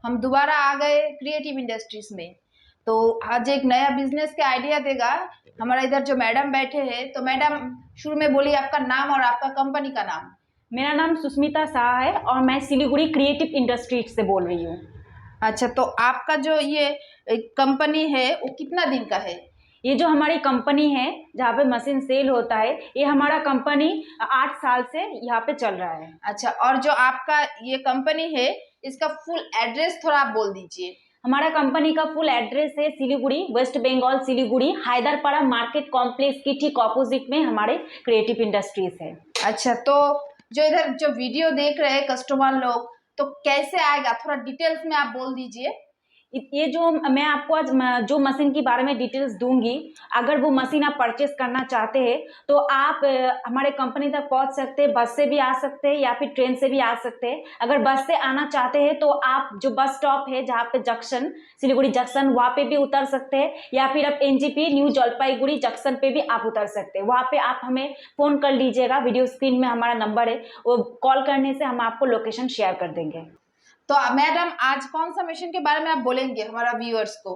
हम दोबारा आ गए क्रिएटिव इंडस्ट्रीज में। तो आज एक नया बिजनेस के आइडिया देगा हमारा इधर जो मैडम बैठे हैं। तो मैडम शुरू में बोलिए आपका नाम और आपका कंपनी का नाम। मेरा नाम सुष्मिता शाह है और मैं सिलीगुड़ी क्रिएटिव इंडस्ट्रीज से बोल रही हूँ। अच्छा, तो आपका जो ये कंपनी है वो कितना दिन का है? ये जो हमारी कंपनी है जहाँ पे मशीन सेल होता है, ये हमारा कंपनी 8 साल से यहाँ पे चल रहा है। अच्छा, और जो आपका ये कंपनी है इसका फुल एड्रेस थोड़ा आप बोल दीजिए। हमारा कंपनी का फुल एड्रेस है सिलीगुड़ी, वेस्ट बंगाल सिलीगुड़ी, हैदरपाड़ा मार्केट कॉम्प्लेक्स की ठीक ऑपोजिट में हमारे क्रिएटिव इंडस्ट्रीज है। अच्छा, तो जो इधर जो वीडियो देख रहे हैं कस्टमर लोग, तो कैसे आएगा थोड़ा डिटेल्स में आप बोल दीजिए। ये जो मैं आपको आज जो मशीन के बारे में डिटेल्स दूंगी, अगर वो मशीन आप परचेस करना चाहते हैं तो आप हमारे कंपनी तक पहुंच सकते हैं। बस से भी आ सकते हैं या फिर ट्रेन से भी आ सकते हैं। अगर बस से आना चाहते हैं तो आप जो बस स्टॉप है जहाँ पे जंक्शन सिलीगुड़ी जंक्शन, वहाँ पे भी उतर सकते हैं, या फिर आप एनजीपी न्यू जलपाईगुड़ी जंक्शन पे भी आप उतर सकते हैं। वहाँ पे आप हमें फोन कर लीजिएगा, वीडियो स्क्रीन में हमारा नंबर है, वो कॉल करने से हम आपको लोकेशन शेयर कर देंगे। तो मैडम आज कौन सा मशीन के बारे में आप बोलेंगे हमारा व्यूअर्स को?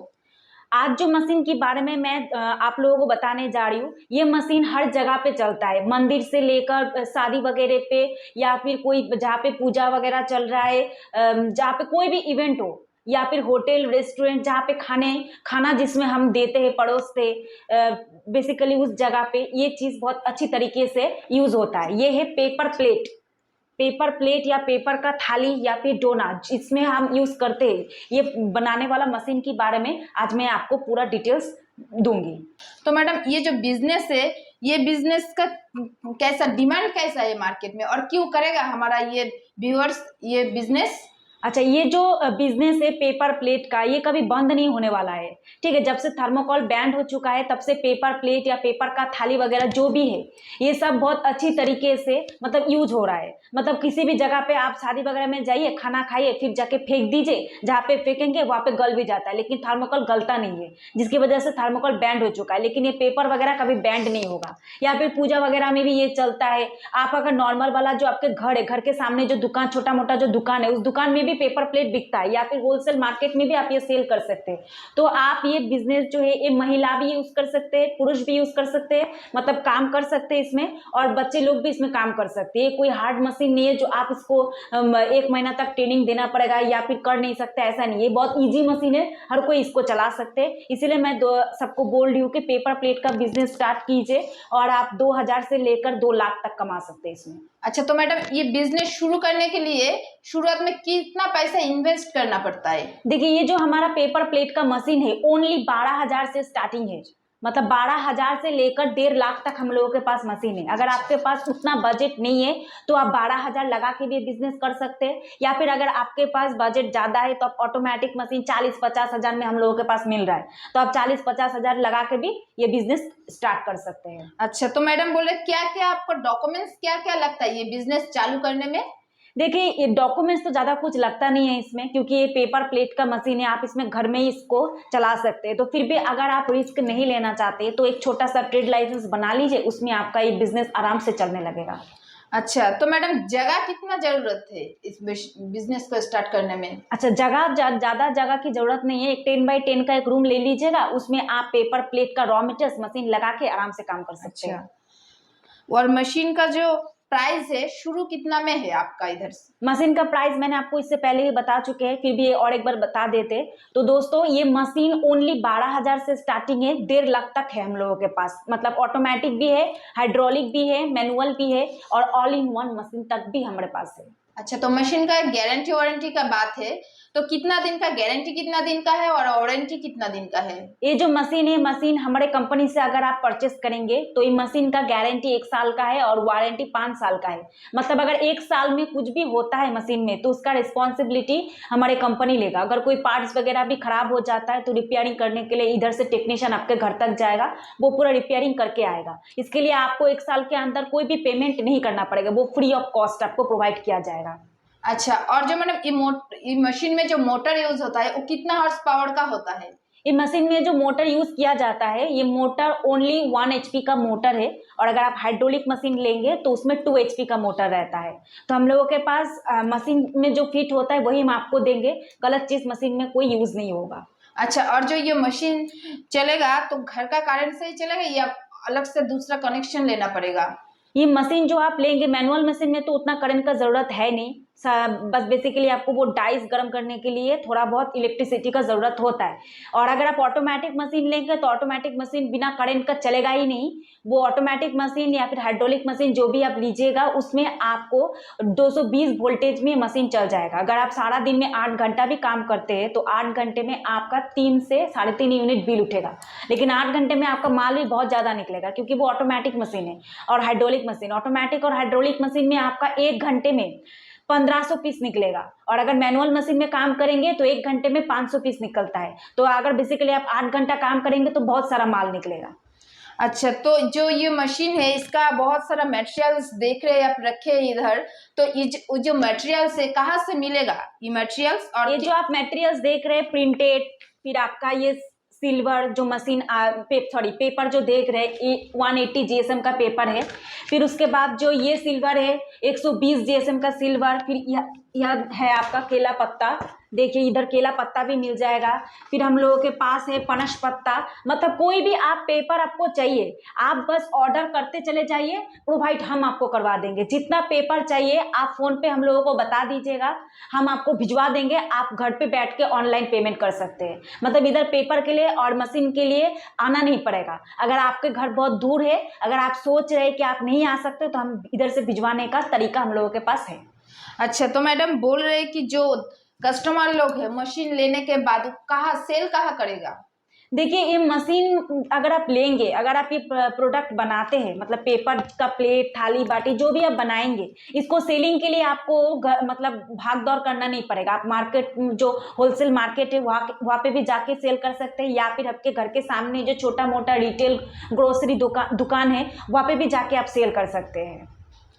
आज जो मशीन के बारे में मैं आप लोगों को बताने जा रही हूँ, ये मशीन हर जगह पे चलता है, मंदिर से लेकर शादी वगैरह पे, या फिर कोई जहाँ पे पूजा वगैरह चल रहा है, जहाँ पे कोई भी इवेंट हो, या फिर होटल रेस्टोरेंट जहाँ पे खाना जिसमें हम देते हैं परोसते, बेसिकली उस जगह पे ये चीज़ बहुत अच्छी तरीके से यूज होता है। ये है पेपर प्लेट या पेपर का थाली या फिर डोना, इसमें हम यूज करते हैं। ये बनाने वाला मशीन के बारे में आज मैं आपको पूरा डिटेल्स दूंगी। तो मैडम ये जो बिजनेस है, ये बिजनेस का कैसा डिमांड कैसा है मार्केट में, और क्यों करेगा हमारा ये व्यूअर्स ये बिजनेस? अच्छा, ये जो बिजनेस है पेपर प्लेट का, ये कभी बंद नहीं होने वाला है। ठीक है, जब से थर्मोकोल बैन हो चुका है तब से पेपर प्लेट या पेपर का थाली वगैरह जो भी है, ये सब बहुत अच्छी तरीके से मतलब यूज हो रहा है। मतलब किसी भी जगह पे आप शादी वगैरह में जाइए, खाना खाइए, फिर जाके फेंक दीजिए, जहाँ पे फेंकेंगे वहाँ पे गल भी जाता है, लेकिन थर्मोकोल गलता नहीं है, जिसकी वजह से थर्मोकोल बैंड हो चुका है। लेकिन ये पेपर वगैरह कभी बैंड नहीं होगा। या फिर पूजा वगैरह में भी ये चलता है। आप अगर नॉर्मल वाला जो आपके घर है, घर के सामने जो दुकान, छोटा मोटा जो दुकान है, उस दुकान में भी पेपर प्लेट बिकता है, या फिर होलसेल मार्केट में भी आप ये सेल कर सकते हैं। तो आप ये बिजनेस जो है, ये महिला भी यूज कर सकते हैं, पुरुष भी यूज कर सकते हैं, मतलब काम कर सकते हैं इसमें, और बच्चे लोग भी इसमें काम कर सकते हैं। कोई हार्ड मशीन नहीं है जो आप इसको 1 महीना तक ट्रेनिंग देना पड़ेगा या फिर कर नहीं सकते, ऐसा नहीं है। बहुत ईजी मशीन है, हर कोई इसको चला सकते हैं। इसीलिए मैं सबको बोल रही हूँ कि पेपर प्लेट का बिजनेस स्टार्ट कीजिए और आप 2000 से लेकर 2 लाख तक कमा सकते हैं इसमें। अच्छा, तो मैडम ये बिजनेस शुरू करने के लिए शुरुआत में कितना पैसा इन्वेस्ट करना पड़ता है? देखिए, ये जो हमारा पेपर प्लेट का मशीन है ओनली 12,000 से स्टार्टिंग है। मतलब 12,000 से लेकर 1.5 लाख तक हम लोगों के पास मशीन है। अगर आपके पास उतना बजट नहीं है तो आप 12,000 लगा के भी बिजनेस कर सकते हैं, या फिर अगर आपके पास बजट ज्यादा है तो आप ऑटोमेटिक मशीन 40-50 हजार में हम लोगों के पास मिल रहा है, तो आप 40-50 हजार लगा के भी ये बिजनेस स्टार्ट कर सकते हैं। अच्छा, तो मैडम बोले क्या क्या आपको डॉक्यूमेंट्स क्या क्या लगता है ये बिजनेस चालू करने में? देखिए, ये डॉक्यूमेंट्स तो ज़्यादा कुछ लगता नहीं है इसमें, क्योंकि ये पेपर प्लेट का मशीन है, आप इसमें घर में ही इसको चला सकते हैं। तो फिर भी अगर आप रिस्क नहीं लेना चाहते तो एक छोटा सा ट्रेड लाइसेंस बना लीजिए, उसमें आपका ये बिजनेस आराम से चलने लगेगा। अच्छा, तो मैडम जगह कितना जरूरत है इस बिजनेस को स्टार्ट करने में? अच्छा, ज़्यादा जगह की जरूरत नहीं है। एक 10x10 का एक रूम ले लीजिएगा, उसमें आप पेपर प्लेट का रॉ मटेरियल मशीन लगा के आराम से काम कर सकते हैं। अच्छा, और मशीन का जो प्राइस है शुरू कितना में है आपका इधर से? मशीन का प्राइस मैंने आपको इससे पहले ही बता चुके हैं, फिर भी और एक बार बता देते। तो दोस्तों, ये मशीन ओनली 12,000 से स्टार्टिंग है, 1.5 लाख तक है हम लोगों के पास। मतलब ऑटोमेटिक भी है, हाइड्रोलिक भी है, मैनुअल भी है, और ऑल इन वन मशीन तक भी हमारे पास है। अच्छा, तो मशीन का गारंटी वारंटी का बात है, तो कितना दिन का गारंटी, कितना दिन का है, और वारंटी कितना दिन का है? ये जो मशीन है, मशीन हमारे कंपनी से अगर आप परचेस करेंगे तो ये मशीन का गारंटी 1 साल का है और वारंटी 5 साल का है। मतलब अगर 1 साल में कुछ भी होता है मशीन में तो उसका रिस्पॉन्सिबिलिटी हमारे कंपनी लेगा। अगर कोई पार्ट्स वगैरह भी खराब हो जाता है तो रिपेयरिंग करने के लिए इधर से टेक्नीशियन आपके घर तक जाएगा, वो पूरा रिपेयरिंग करके आएगा। इसके लिए आपको 1 साल के अंदर कोई भी पेमेंट नहीं करना पड़ेगा, वो फ्री ऑफ कॉस्ट आपको प्रोवाइड किया जाएगा। अच्छा, और जो मैडम ये मशीन में जो मोटर यूज होता है वो कितना हॉर्स पावर का होता है? ये मशीन में जो मोटर यूज किया जाता है, ये मोटर ओनली 1 HP का मोटर है। और अगर आप हाइड्रोलिक मशीन लेंगे तो उसमें 2 HP का मोटर रहता है। तो हम लोगों के पास मशीन में जो फिट होता है वही हम आपको देंगे, गलत चीज मशीन में कोई यूज नहीं होगा। अच्छा, और जो ये मशीन चलेगा तो घर का करंट से ही चलेगा या अलग से दूसरा कनेक्शन लेना पड़ेगा? ये मशीन जो आप लेंगे, मैनुअल मशीन में तो उतना करंट का जरूरत है नहीं। बस बेसिकली आपको वो डाइस गर्म करने के लिए थोड़ा बहुत इलेक्ट्रिसिटी का जरूरत होता है। और अगर आप ऑटोमेटिक मशीन लेंगे तो ऑटोमेटिक मशीन बिना करंट का चलेगा ही नहीं। वो ऑटोमेटिक मशीन या फिर हाइड्रोलिक मशीन जो भी आप लीजिएगा, उसमें आपको 220 वोल्टेज में मशीन चल जाएगा। अगर आप सारा दिन में 8 घंटा भी काम करते हैं तो 8 घंटे में आपका 3 से 3.5 यूनिट बिल उठेगा। लेकिन 8 घंटे में आपका माल भी बहुत ज्यादा निकलेगा, क्योंकि वो ऑटोमेटिक मशीन है। और हाइड्रोलिक मशीन, ऑटोमेटिक और हाइड्रोलिक मशीन में आपका 1 घंटे में 1500 पीस निकलेगा। और अगर मैनुअल मशीन में काम करेंगे तो 1 घंटे में 500 पीस निकलता है। तो अगर बेसिकली आप 8 घंटा काम करेंगे तो बहुत सारा माल निकलेगा। अच्छा, तो जो ये मशीन है इसका बहुत सारा मटेरियल्स देख रहे हैं आप रखे हैं इधर, तो जो मटेरियल्स है कहाँ से मिलेगा ये मटेरियल्स? और ये जो आप मटेरियल्स देख रहे हैं प्रिंटेड, फिर आपका ये सिल्वर जो मशीन पेपर जो देख रहे हैं, ये 180 GSM का पेपर है। फिर उसके बाद जो ये सिल्वर है 120 GSM का सिल्वर। फिर यह है आपका केला पत्ता, देखिए इधर केला पत्ता भी मिल जाएगा। फिर हम लोगों के पास है पनस पत्ता। मतलब कोई भी आप पेपर आपको चाहिए, आप बस ऑर्डर करते चले जाइए, प्रोवाइड हम आपको करवा देंगे। जितना पेपर चाहिए आप फोन पे हम लोगों को बता दीजिएगा, हम आपको भिजवा देंगे। आप घर पे बैठ के ऑनलाइन पेमेंट कर सकते हैं। मतलब इधर पेपर के लिए और मशीन के लिए आना नहीं पड़ेगा। अगर आपके घर बहुत दूर है, अगर आप सोच रहे हैं कि आप नहीं आ सकते, तो हम इधर से भिजवाने का तरीका हम लोगों के पास है। अच्छा, तो मैडम बोल रहे हैं कि जो कस्टमर लोग है मशीन लेने के बाद कहाँ सेल कहाँ करेगा? देखिए ये मशीन अगर आप लेंगे, अगर आप ये प्रोडक्ट बनाते हैं, मतलब पेपर का प्लेट, थाली, बाटी जो भी आप बनाएंगे, इसको सेलिंग के लिए आपको मतलब भाग दौड़ करना नहीं पड़ेगा। आप मार्केट, जो होलसेल मार्केट है, वहाँ पे भी जाके सेल कर सकते हैं, या फिर आपके घर के सामने जो छोटा मोटा रिटेल ग्रोसरी दुकान है, वहाँ पे भी जाके आप सेल कर सकते हैं।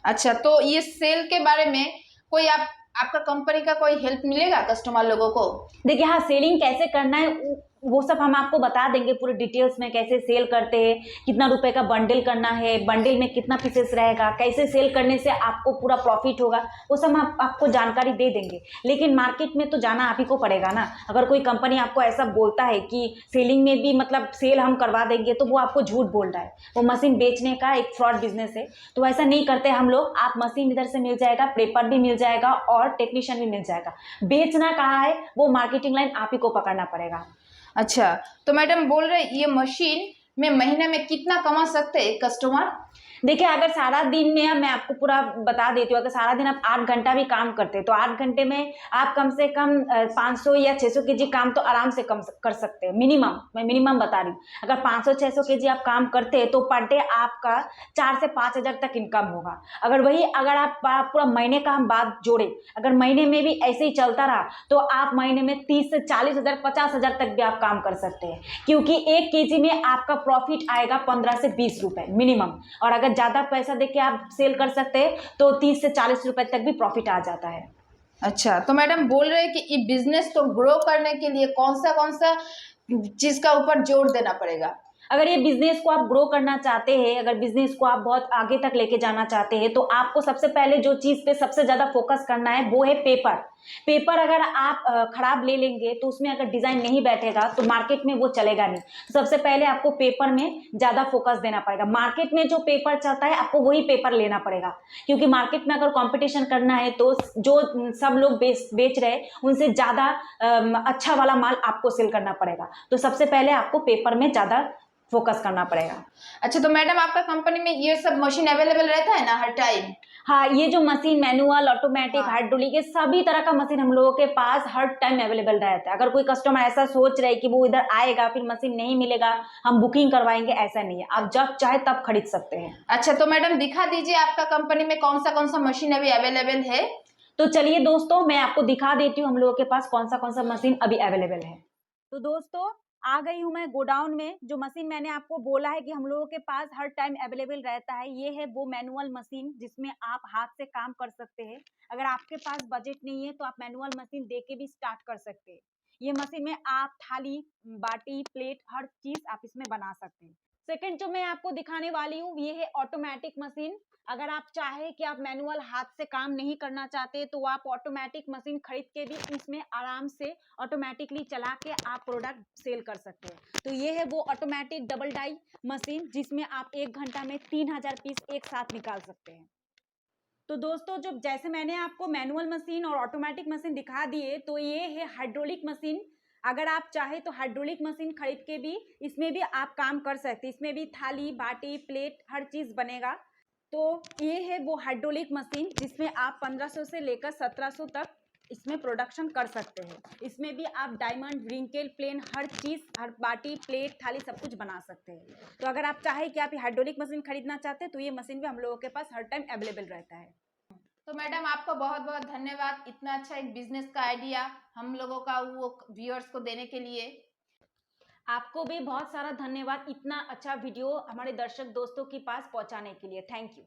अच्छा, तो ये सेल के बारे में कोई आपका कंपनी का कोई हेल्प मिलेगा कस्टमर लोगों को? देखिए हाँ, सेलिंग कैसे करना है वो सब हम आपको बता देंगे पूरे डिटेल्स में। कैसे सेल करते हैं, कितना रुपए का बंडल करना है, बंडल में कितना पीसेस रहेगा, कैसे सेल करने से आपको पूरा प्रॉफिट होगा, वो सब हम आपको जानकारी दे देंगे। लेकिन मार्केट में तो जाना आप ही को पड़ेगा ना। अगर कोई कंपनी आपको ऐसा बोलता है कि सेलिंग में भी मतलब सेल हम करवा देंगे, तो वो आपको झूठ बोल रहा है। वो मशीन बेचने का एक फ्रॉड बिजनेस है। तो ऐसा नहीं करते हम लोग। आप मशीन इधर से मिल जाएगा, पेपर भी मिल जाएगा और टेक्नीशियन भी मिल जाएगा। बेचना कहाँ है, वो मार्केटिंग लाइन आप ही को पकड़ना पड़ेगा। अच्छा, तो मैडम बोल रहे ये मशीन में महीने में कितना कमा सकते हैं कस्टमर? देखिए अगर सारा दिन में, मैं आपको पूरा बता देती हूँ, अगर सारा दिन आप 8 घंटा भी काम करते हैं तो 8 घंटे में आप कम से कम 500 या 600 केजी काम तो आराम से कम कर सकते हैं। मिनिमम, मैं मिनिमम बता रही हूँ। अगर 500-600 केजी आप काम करते हैं तो पर डे आपका 4 से 5 हजार तक इनकम होगा। अगर आप पूरा महीने का हम बात जोड़े, अगर महीने में भी ऐसे ही चलता रहा तो आप महीने में 30 से 40 हजार, 50 हजार तक भी आप काम कर सकते हैं। क्योंकि 1 केजी में आपका प्रॉफिट आएगा 15 से 20 रुपए मिनिमम। और अगर ज्यादा पैसा देके आप सेल कर सकते हैं तो 30 से 40 रुपए तक भी प्रॉफिट आ जाता है। अच्छा, तो मैडम बोल रहे हैं कि ये बिजनेस को ग्रो करने के लिए कौन सा चीज का ऊपर जोर देना पड़ेगा? अगर ये बिजनेस को आप ग्रो करना चाहते हैं, अगर बिजनेस को आप बहुत आगे तक लेके जाना चाहते हैं, तो आपको सबसे पहले जो चीज पे सबसे ज्यादा फोकस करना है वो है पेपर। पेपर अगर आप खराब ले लेंगे तो उसमें अगर डिजाइन नहीं बैठेगा तो मार्केट में वो चलेगा नहीं। तो सबसे पहले आपको पेपर में ज्यादा फोकस देना पड़ेगा। मार्केट में जो पेपर चलता है आपको वही पेपर लेना पड़ेगा। क्योंकि मार्केट में अगर कंपटीशन करना है तो जो सब लोग बेच रहे हैं उनसे ज्यादा अच्छा वाला माल आपको सेल करना पड़ेगा। तो सबसे पहले आपको पेपर में ज्यादा फोकस करना पड़ेगा। अच्छा, तो मैडम आपका कंपनी में ये सब मशीन अवेलेबल रहता है ना हर टाइम? हाँ, ये जो मशीन मैनुअल, ऑटोमेटिक, हाँ। हाइड्रोलिक, ये सभी तरह का मशीन हम लोगों के पास हर टाइम अवेलेबल रहता है। अगर कोई कस्टमर ऐसा सोच रहे कि वो इधर आएगा फिर मशीन नहीं मिलेगा, हम बुकिंग करवाएंगे, ऐसा नहीं है। आप जब चाहे तब खरीद सकते हैं। अच्छा, तो मैडम दिखा दीजिए आपका कंपनी में कौन सा मशीन अभी अवेलेबल है। तो चलिए दोस्तों, मैं आपको दिखा देती हूँ हम लोगों के पास कौन सा मशीन अभी अवेलेबल है। तो दोस्तों, आ गई हूँ मैं गोडाउन में। जो मशीन मैंने आपको बोला है कि हम लोगों के पास हर टाइम अवेलेबल रहता है, ये है वो मैनुअल मशीन जिसमें आप हाथ से काम कर सकते हैं। अगर आपके पास बजट नहीं है तो आप मैनुअल मशीन दे के भी स्टार्ट कर सकते हैं। ये मशीन में आप थाली, बाटी, प्लेट हर चीज आप इसमें बना सकते हैं। सेकंड जो मैं आपको दिखाने वाली हूँ ये है ऑटोमेटिक मशीन। अगर आप चाहे कि आप मैनुअल हाथ से काम नहीं करना चाहते तो आप ऑटोमेटिक मशीन खरीद के भी इसमें आराम से ऑटोमेटिकली चला के आप प्रोडक्ट सेल कर सकते हैं। तो ये है वो ऑटोमेटिक डबल डाई मशीन जिसमें आप 1 घंटा में 3000 पीस एक साथ निकाल सकते हैं। तो दोस्तों जो जैसे मैंने आपको मैनुअल मशीन और ऑटोमेटिक मशीन दिखा दिए, तो ये है हाइड्रोलिक मशीन। अगर आप चाहे तो हाइड्रोलिक मशीन खरीद के भी इसमें भी आप काम कर सकते हैं। इसमें भी थाली, बाटी, प्लेट हर चीज बनेगा। तो ये है वो हाइड्रोलिक मशीन जिसमें आप 1500 से लेकर 1700 तक इसमें प्रोडक्शन कर सकते हैं। इसमें भी आप डायमंड, रिंकेल, प्लेन हर चीज, हर बाटी, प्लेट, थाली सब कुछ बना सकते हैं। तो अगर आप चाहे कि आप ये हाइड्रोलिक मशीन खरीदना चाहते हैं तो ये मशीन भी हम लोगों के पास हर टाइम अवेलेबल रहता है। तो मैडम आपका बहुत बहुत धन्यवाद इतना अच्छा एक बिजनेस का आइडिया हम लोगों का वो व्यूअर्स को देने के लिए। आपको भी बहुत सारा धन्यवाद इतना अच्छा वीडियो हमारे दर्शक दोस्तों के पास पहुंचाने के लिए। Thank you.